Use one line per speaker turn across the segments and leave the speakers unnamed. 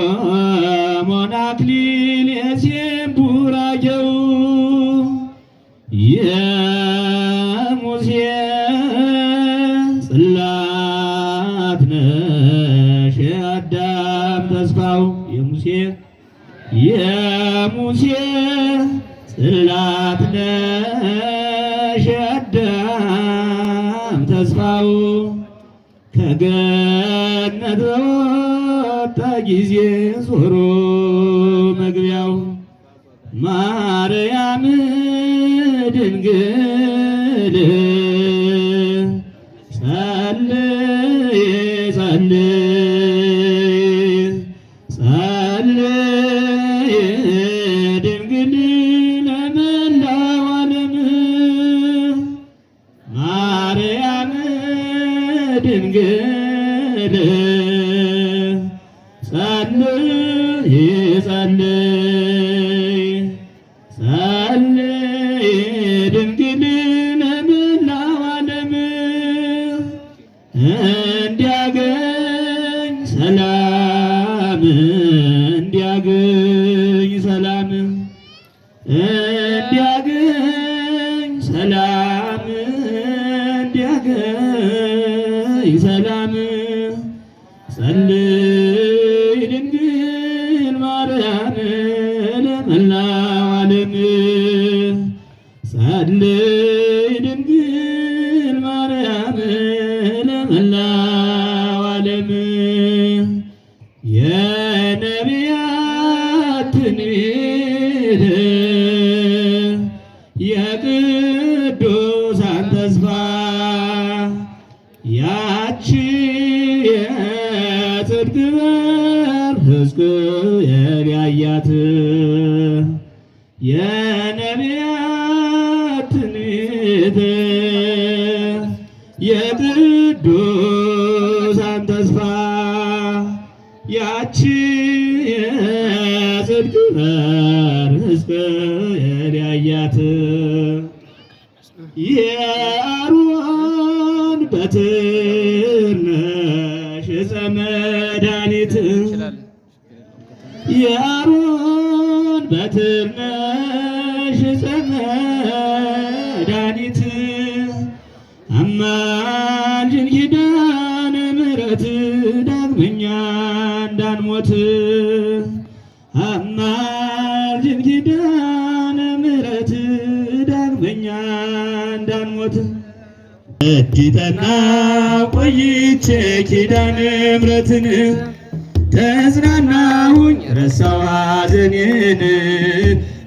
የሰሎሞን አክሊል የሴም ቡራኬው የሙሴ ጽላት ነሽ የአዳም ተስፋው የሙሴ ጽላት ነሽ የአዳም ተስፋው ከገነት በወጣ ጊዜ ዞሮ መግቢያው ማርያም ድንግል ጸልይ ድንግል ለመላው ዓለም ማርያም ድንግል ጸልይ ድንግል ለመላው ዓለም እንዲያገኝ ሰላም እንዲያገኝ ሰላም ጸልይ ድንግል ማርያም ለመላው ዓለም ጸልይ ድንግል ማርያም ለመላው ዓለም የነቢያት ትንቢት የቅዱሳን ተስፋ ያቺ የጽድቅ በር ሕዝቅኤል ያያት የነቢያት ትንቢት የቅዱሳን ተስፋ ያቺ የጽድቅ በር ሕዝቅኤል ያያት የአሮን በትር ነሽ ዕፀ መድኃኒት የአሮን በትር ነሽ ዕፀ መድኃኒት አማልጅን ኪዳነ ምሕረት ዳግመኛ እንዳንሞት አማልጅን ኪዳነ ምሕረት ዳግመኛ እንዳንሞት እጅ ጠናሁ ቆይቼ ኪዳነ ምሕረትን ተጽናናሁኝ ረሳሁ ሐዘኔን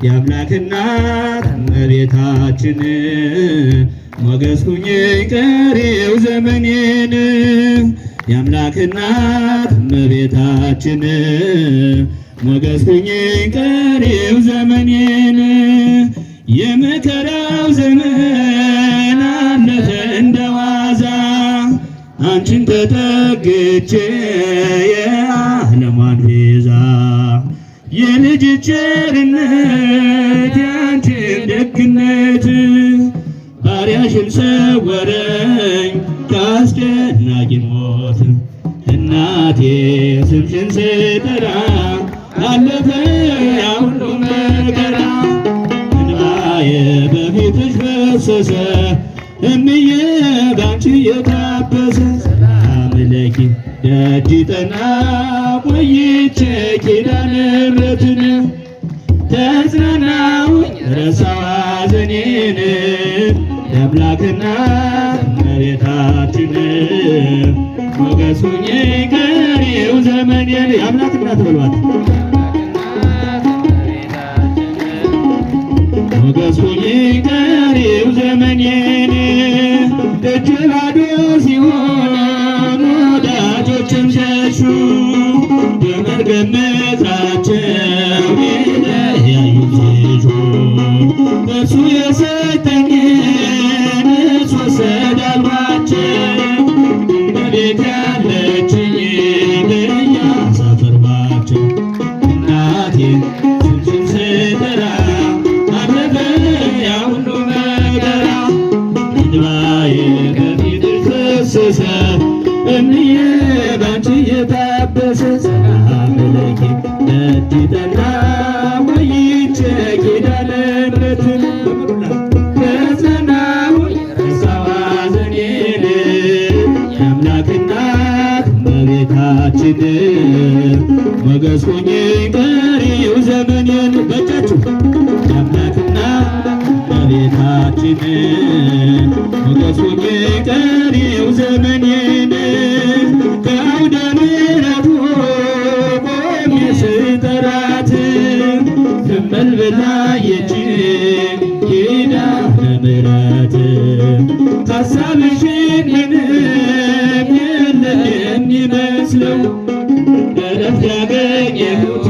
የአምላክ እናት እመቤታችን ሞገስ ሁኚኝ ቀሪው ዘመኔን የአምላክ እናት እመቤታችን ሞገስ ሁኚኝ ቀሪው ዘመኔን የመከራው ዘመን አለፈ እንደዋዛ አንቺን ተጠግቼ የዓለሟን ቤዛ የልጅ ቸርነት ያንቺን ደግነት ባሪያሽን ሰወረኝ ከአስጨናቂ ሞት እናቴ ስምሽን ስጠራ አለፈ ያ ሁሉ መከራ እንባዬ በፊትሽ ፈሰሰ እምዬ ባንቺ የታበሰ ሰላም ለኪ ደጅ ጠናሁ ቆይቼ ኪዳነ ምሕረትን ተጽናናሁኝ ረሳሁ ሐዘኔን የአምላክ እናት እመቤታችን ሞገስ ሁኚኝ ቀሪው ዘመኔን የአምላክ እናት በሏት ሞገስ ሁኚኝ ቀሪው ዘመኔን እጅ ባዶ ሲሆን ወዳጆችም ሸሹ በመርገም ምድራቸው ሊለያዩ ሲሹ እርሱ የሰጠኝን ወሰደ አልኋቸው በቤት ያለችኝ ብያሳፍርባቸው እናቴ ስምሽን ስጠራ አለፈ ያ ሁሉ መከራ እንባዬ በፊትሽ ፈሰሰ እምዬ ባንቺ የታበሰ ሰላም ለኪ ነዲጠና ቆይቼ ኪዳነ ምሕረትን በጸናሁ ረሳዋ ዘኔን የአምላክ እናት እመቤታችን ሞገስ ሆኜ ቀሪው ዘመኔን በእጃችሁ የአምላክ እናት እመቤታችን ሞገስ ሆኜ ቀሪው ዘመኔን ከአውደ ምሕረቱ ቆሜ ስጠራት ትመልብላ የእጅግ ኪዳነ ምሕረት ሐሳብሽን ምንም የለም የሚመስለው እረፍት ያገኘሁት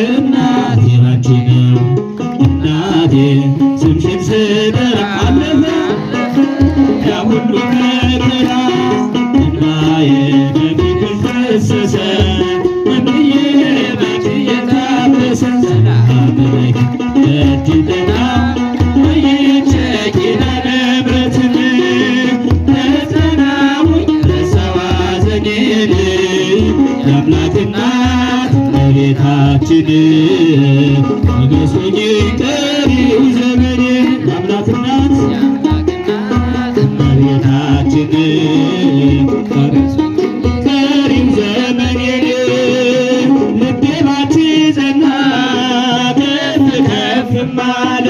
እናቴ ባንቺ ነው። እናቴ ስምሽን ስጠራ አለፈ ያ ሁሉ መከራ እንባዬ በፊትሽ ፈሰሰ እንዬ ባንቺ የታበሰ ሰላም ለኪ ነዲጠና ቆይቼ ኪዳነ ምሕረትን በጸናሁኝ ረሳዋ ዘኔን የአምላክ እናት እመቤታችን ሞገስ ሆኜ ቀሪው ዘመኔን የአምላክ እናት እመቤታችን ቀሪው ዘመኔን ልቤ ባንቺ ጸና ከፍ ከፍም አለ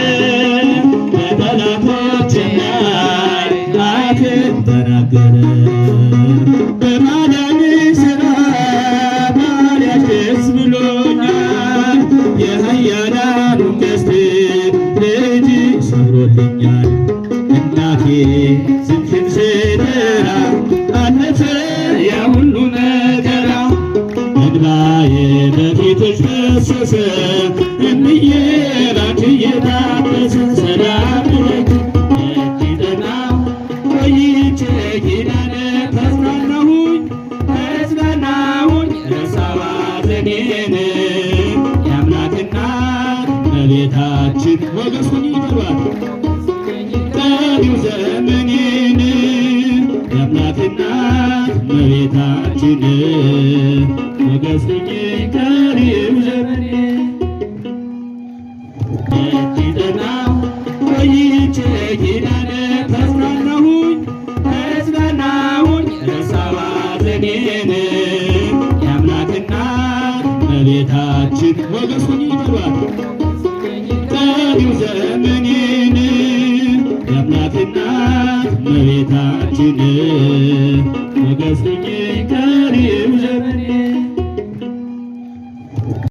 በጠላቶቼ ላይ አፌን ተናገረ በማዳንሽ ሥራ ባሪያሽ ደስ ብሎኛል የኃያላኑን ቀስት ልጅ ሰብሮልኛል እናቴ ስምሽን ስጠራ አለፈ ያ ሁሉ መከራ እንባዬ በፊትሽ ፈሰሰ እምዬ ባንቺ የታበሰ ሰላም ለኪ ነዲጠና ቆይቼ ኪዳነ ተጽናናሁኝ ረሳዋ ዘኔን የአምላክ እናት እመቤታችን ሞገስ ሆኜ ይቀርባል ቀሪው ዘመኔን የአምላክ እናት እመቤታችን ሞገስ ሆኜ ቀሪው ዘመኔን ነዲጠና ቆይቼ ኪዳነ ተጽናናሁኝ ረሳዋ ዘኔን የአምላክ እናት እመቤታችን ሞገስ ሆኜ ይቀርባል ቀሪው ዘመኔን የአምላክ እናት እመቤታችን ሞገስ ሆኜ